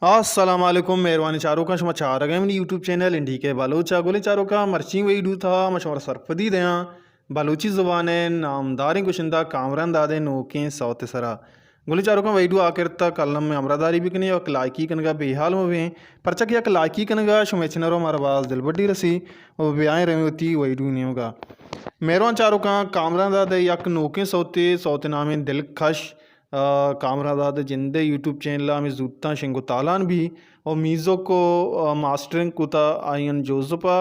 अस्सलामुअलैकुम मेहरबानी चारों का शुमा चार गए मेरी यूट्यूब चैनल इंडी के बलोचा गोले चारों का मर्ची वही डू था मशवर सरफदी दया बलोची ज़ुबान नामदारी कुशिंदा कामरान दादे नोके सौत सरा गोले चारों का वही डू आकर तक कलम में अमरादारी बिकने और लाइकी कनगा बेहाल में वे परचक या लाइकी कनगा शुमेचनरो मरबाज दिलबड्डी रसी और ब्याह रमी होती वही डू नहीं होगा मेहरबान चारों का कामरान दादे यक नोके सौते सौते नामे दिलकश कामरादाद जिंदे यूट्यूब चैनल में जूता शिंगो तालान भी और मीज़ो को मास्टरिंग कुता आयन जोजपा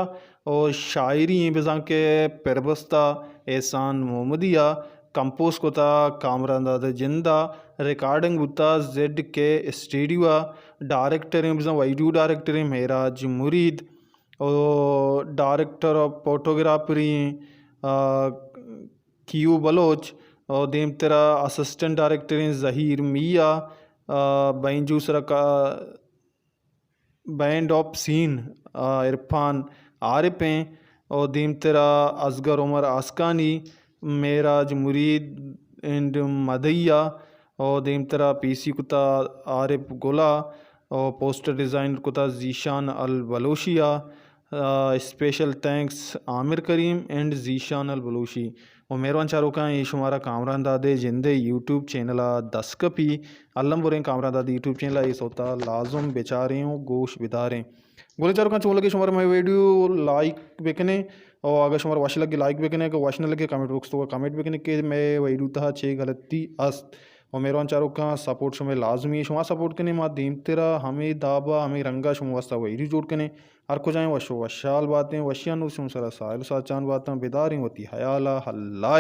और शायरी बेजा के पेरबस्ता एहसान मोहम्मदिया कंपोज कोता कामरादाद जिंदा रिकॉर्डिंग बुता जेड के स्टूडियो डायरेक्टर बेजा वाइडू डायरेक्टर मेराज मुरीद और डायरेक्टर ऑफ फोटोग्राफरी क्यू बलोच और देम तेरा असिस्टेंट डायरेक्टर हैं ज़हीर मिया बैंजूसरा का बैंड ऑफ सीन इरफान आरिफ हैं और देम तेरा असगर उमर आसकानी मेराज मुरीद एंड मदैया और देम तेरा पीसी कुता आरिफ गोला और पोस्टर डिज़ाइन कुता Zeeshan Al Baloshia special thanks Aamir Karim and Zeeshan Al Baloshi और मेहरबान चारों का ये शुमारा कामरान दादे जिंदे यूट्यूब चैनल दस कपी अल्लम बुरे कामरान दादे यूट्यूब चैनल ये सोता लाजुम बेचारे गोश बिदारें गोले चारों का चो लगे शुमारा मैं वीडियो लाइक बेकने और अगर शुमारा वाश लगे लाइक बेकने को वाश न लगे कमेंट बॉक्स तो कमेंट बेकने के मैं वीडियो था छे गलती अस्त और मेहरबान चारों का सपोर्ट शुमे लाजमी शुमा सपोर्ट करने माँ दीम तेरा हमें दाबा हमें रंगा शुम वास्ता वही जोड़ करने हर को जाए वशो वशाल बातें वशियान शुम सरा साहिल साचान बातें बेदारी होती हयाला हल्ला